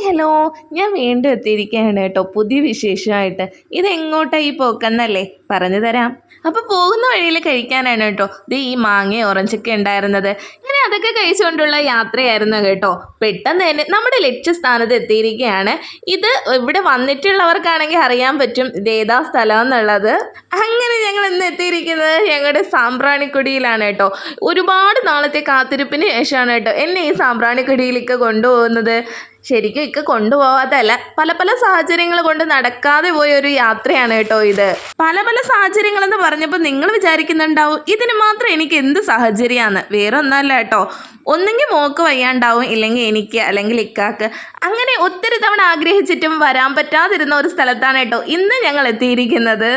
Hello, ഞാൻ വീണ്ടും എത്തിയിരിക്കുകയാണ് കേട്ടോ പുതിയ വിശേഷമായിട്ട്. ഇതെങ്ങോട്ടാണ് ഈ പോക്കെന്നല്ലേ പറഞ്ഞു തരാം. അപ്പോൾ പോകുന്ന വഴിയിൽ കഴിക്കാനാണ് കേട്ടോ ഈ മാങ്ങ ഓറഞ്ചൊക്കെ ഉണ്ടായിരുന്നത്. ഇങ്ങനെ അതൊക്കെ കഴിച്ചുകൊണ്ടുള്ള യാത്രയായിരുന്നു കേട്ടോ. പെട്ടെന്ന് തന്നെ നമ്മുടെ ലക്ഷ്യസ്ഥാനത്ത് എത്തിയിരിക്കുകയാണ്. ഇത് ഇവിടെ വന്നിട്ടുള്ളവർക്കാണെങ്കിൽ അറിയാൻ പറ്റും ഇത് ഏതാ സ്ഥലം എന്നുള്ളത്. അങ്ങനെ ഞങ്ങൾ ഇന്ന് എത്തിയിരിക്കുന്നത് ഞങ്ങളുടെ സാമ്പ്രാണിക്കൊടിയിലാണ് കേട്ടോ. ഒരുപാട് നാളത്തെ കാത്തിരിപ്പിന് ശേഷമാണ് കേട്ടോ എന്നെ ഈ സാമ്പ്രാണിക്കൊടിയിലേക്ക് കൊണ്ടുപോകുന്നത്. ശരിക്കും ഇക്ക കൊണ്ടുപോകാതല്ല, പല പല സാഹചര്യങ്ങൾ കൊണ്ട് നടക്കാതെ പോയ ഒരു യാത്രയാണ് കേട്ടോ ഇത്. പല പല സാഹചര്യങ്ങളെന്ന് പറഞ്ഞപ്പോൾ നിങ്ങൾ വിചാരിക്കുന്നുണ്ടാവും ഇതിന് മാത്രം എനിക്ക് എന്ത് സാഹചര്യമാണ്. വേറെ ഒന്നല്ല കേട്ടോ, ഒന്നെങ്കിൽ മോക്ക് വയ്യാണ്ടാവും, ഇല്ലെങ്കിൽ എനിക്ക്, അല്ലെങ്കിൽ ഇക്കാക്ക്. അങ്ങനെ ഒത്തിരി തവണ ആഗ്രഹിച്ചിട്ടും വരാൻ പറ്റാതിരുന്ന ഒരു സ്ഥലത്താണ് കേട്ടോ ഇന്ന് ഞങ്ങൾ എത്തിയിരിക്കുന്നത്.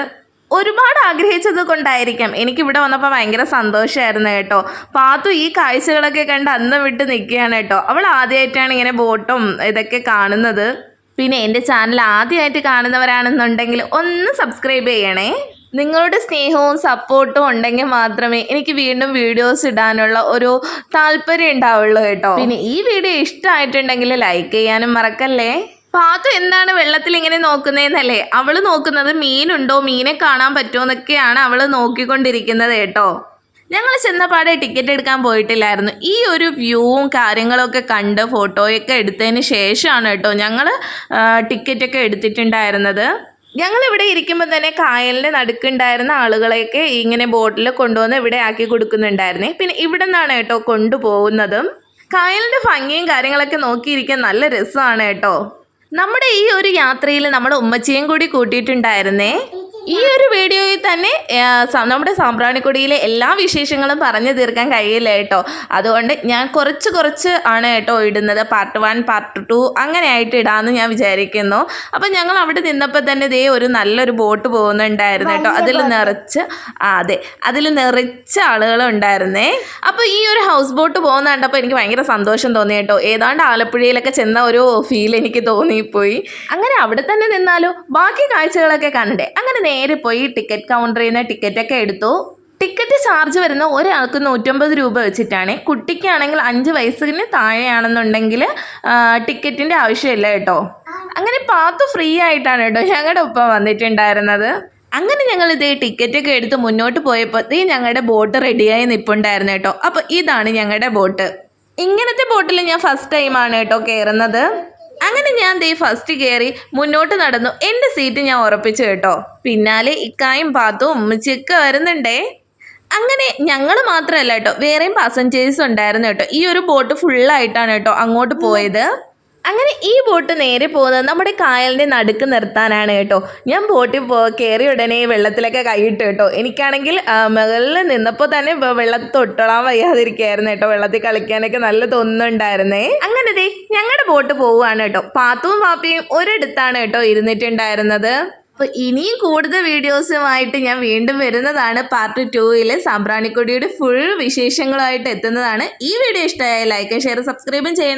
ഒരുപാട് ആഗ്രഹിച്ചത് കൊണ്ടായിരിക്കാം എനിക്കിവിടെ വന്നപ്പോൾ ഭയങ്കര സന്തോഷമായിരുന്നു കേട്ടോ. പാത്തു ഈ കാഴ്ചകളൊക്കെ കണ്ട് അന്ന് വിട്ട് നിൽക്കുകയാണ് കേട്ടോ. അവൾ ആദ്യമായിട്ടാണ് ഇങ്ങനെ ബോട്ടും ഇതൊക്കെ കാണുന്നത്. പിന്നെ എൻ്റെ ചാനൽ ആദ്യമായിട്ട് കാണുന്നവരാണെന്നുണ്ടെങ്കിൽ ഒന്ന് സബ്സ്ക്രൈബ് ചെയ്യണേ. നിങ്ങളുടെ സ്നേഹവും സപ്പോർട്ടും ഉണ്ടെങ്കിൽ മാത്രമേ എനിക്ക് വീണ്ടും വീഡിയോസ് ഇടാനുള്ള ഒരു താല്പര്യം ഉണ്ടാവുള്ളൂ കേട്ടോ. പിന്നെ ഈ വീഡിയോ ഇഷ്ടമായിട്ടുണ്ടെങ്കിൽ ലൈക്ക് ചെയ്യാനും മറക്കല്ലേ. പാത്തു എന്താണ് വെള്ളത്തിൽ ഇങ്ങനെ നോക്കുന്നതെന്നല്ലേ അവള് നോക്കുന്നത്? മീനുണ്ടോ, മീനെ കാണാൻ പറ്റുമോ എന്നൊക്കെയാണ് അവള് നോക്കിക്കൊണ്ടിരിക്കുന്നത് കേട്ടോ. ഞങ്ങൾ ചെന്നപാടെ ടിക്കറ്റ് എടുക്കാൻ പോയിട്ടില്ലായിരുന്നു. ഈ ഒരു വ്യൂവും കാര്യങ്ങളൊക്കെ കണ്ട് ഫോട്ടോയൊക്കെ എടുത്തതിന് ശേഷമാണ് കേട്ടോ ഞങ്ങൾ ടിക്കറ്റൊക്കെ എടുത്തിട്ടുണ്ടായിരുന്നത്. ഞങ്ങളിവിടെ ഇരിക്കുമ്പോൾ തന്നെ കായലിൻ്റെ നടുക്കുണ്ടായിരുന്ന ആളുകളെയൊക്കെ ഇങ്ങനെ ബോട്ടിൽ കൊണ്ടുവന്ന് ഇവിടെ ആക്കി കൊടുക്കുന്നുണ്ടായിരുന്നേ. പിന്നെ ഇവിടെ നിന്നാണ് കേട്ടോ കൊണ്ടുപോകുന്നതും. കായലിൻ്റെ ഭംഗിയും കാര്യങ്ങളൊക്കെ നോക്കിയിരിക്കാൻ നല്ല രസമാണ് കേട്ടോ. നമ്മുടെ ഈ ഒരു യാത്രയിൽ നമ്മുടെ ഉമ്മച്ചിയും കൂടി കൂട്ടിയിട്ടുണ്ടായിരുന്നേ. ഈ ഒരു വീഡിയോയിൽ തന്നെ നമ്മുടെ സാമ്പ്രാണിക്കൊടിയിലെ എല്ലാ വിശേഷങ്ങളും പറഞ്ഞു തീർക്കാൻ കഴിയില്ല കേട്ടോ. അതുകൊണ്ട് ഞാൻ കുറച്ച് ആണ് കേട്ടോ ഇടുന്നത്. പാർട്ട് 1 പാർട്ട് 2 അങ്ങനെ ആയിട്ട് ഇടാമെന്ന് ഞാൻ വിചാരിക്കുന്നു. അപ്പം ഞങ്ങൾ അവിടെ നിന്നപ്പോൾ തന്നെ ദേ ഒരു നല്ലൊരു ബോട്ട് പോകുന്നുണ്ടായിരുന്നു കേട്ടോ. അതിൽ നിറച്ച ആളുകളുണ്ടായിരുന്നേ. അപ്പോൾ ഈ ഒരു ഹൗസ് ബോട്ട് പോകുന്ന കണ്ടപ്പോൾ എനിക്ക് ഭയങ്കര സന്തോഷം തോന്നി കേട്ടോ. ഏതാണ്ട് ആലപ്പുഴയിലൊക്കെ ചെന്ന ഒരു ഫീൽ എനിക്ക് തോന്നിപ്പോയി. അങ്ങനെ അവിടെ തന്നെ നിന്നാലോ, ബാക്കി കാഴ്ചകളൊക്കെ കാണണ്ടേ. അങ്ങനെ നേരെ പോയി ടിക്കറ്റ് കൗണ്ടറിൽ നിന്ന് ടിക്കറ്റൊക്കെ എടുത്തു. ടിക്കറ്റ് ചാർജ് വരുന്ന ഒരാൾക്ക് 150 രൂപ വെച്ചിട്ടാണ്. കുട്ടിക്കാണെങ്കിൽ 5 വയസ്സിന് താഴെയാണെന്നുണ്ടെങ്കിൽ ടിക്കറ്റിൻ്റെ ആവശ്യമില്ല കേട്ടോ. അങ്ങനെ പാത്തു ഫ്രീ ആയിട്ടാണ് കേട്ടോ ഞങ്ങളുടെ ഒപ്പം വന്നിട്ടുണ്ടായിരുന്നത്. അങ്ങനെ ഞങ്ങൾ ഇതേ ടിക്കറ്റൊക്കെ എടുത്ത് മുന്നോട്ട് പോയപ്പോൾ ഞങ്ങളുടെ ബോട്ട് റെഡിയായി നിൽപ്പുണ്ടായിരുന്നു കേട്ടോ. അപ്പോൾ ഇതാണ് ഞങ്ങളുടെ ബോട്ട്. ഇങ്ങനത്തെ ബോട്ടിൽ ഞാൻ ഫസ്റ്റ് ടൈമാണ് കേട്ടോ കയറുന്നത്. അങ്ങനെ ഞാൻ ഫസ്റ്റ് കയറി മുന്നോട്ട് നടന്നു. എൻ്റെ സീറ്റ് ഞാൻ ഉറപ്പിച്ചു കേട്ടോ. പിന്നാലെ ഇക്കായും പാത്തും ഉമ്മച്ചിയൊക്കെ വരുന്നുണ്ടേ. അങ്ങനെ ഞങ്ങൾ മാത്രമല്ല കേട്ടോ, വേറെയും പാസഞ്ചേഴ്സ് ഉണ്ടായിരുന്നു കേട്ടോ. ഈ ഒരു ബോട്ട് ഫുള്ളായിട്ടാണ് കേട്ടോ അങ്ങോട്ട് പോയത്. അങ്ങനെ ഈ ബോട്ട് നേരെ പോകുന്നത് നമ്മുടെ കായലിൻ്റെ നടുക്ക് നിർത്താനാണ് കേട്ടോ. ഞാൻ ബോട്ടിൽ കയറി ഉടനെ വെള്ളത്തിലൊക്കെ കൈയിട്ട് കേട്ടോ. എനിക്കാണെങ്കിൽ മുകളിൽ നിന്നപ്പോൾ തന്നെ വെള്ളത്തിൽ തൊട്ടോളാൻ വയ്യാതിരിക്കുകയായിരുന്നു കേട്ടോ. വെള്ളത്തിൽ കളിക്കാനൊക്കെ നല്ല തോന്നുന്നുണ്ടായിരുന്നേ. അങ്ങനെ ഞങ്ങളുടെ ബോട്ട് പോവുകയാണ് കേട്ടോ. പാത്തുവും പാപ്പിയും ഒരിടത്താണ് കേട്ടോ ഇരുന്നിട്ടുണ്ടായിരുന്നത്. അപ്പോൾ ഇനിയും കൂടുതൽ വീഡിയോസുമായിട്ട് ഞാൻ വീണ്ടും വരുന്നതാണ്. പാർട്ട് 2 സാമ്പ്രാണിക്കൊടിയുടെ ഫുൾ വിശേഷങ്ങളുമായിട്ട് എത്തുന്നതാണ്. ഈ വീഡിയോ ഇഷ്ടമായ ലൈക്ക്, ഷെയർ, സബ്സ്ക്രൈബും ചെയ്യണം.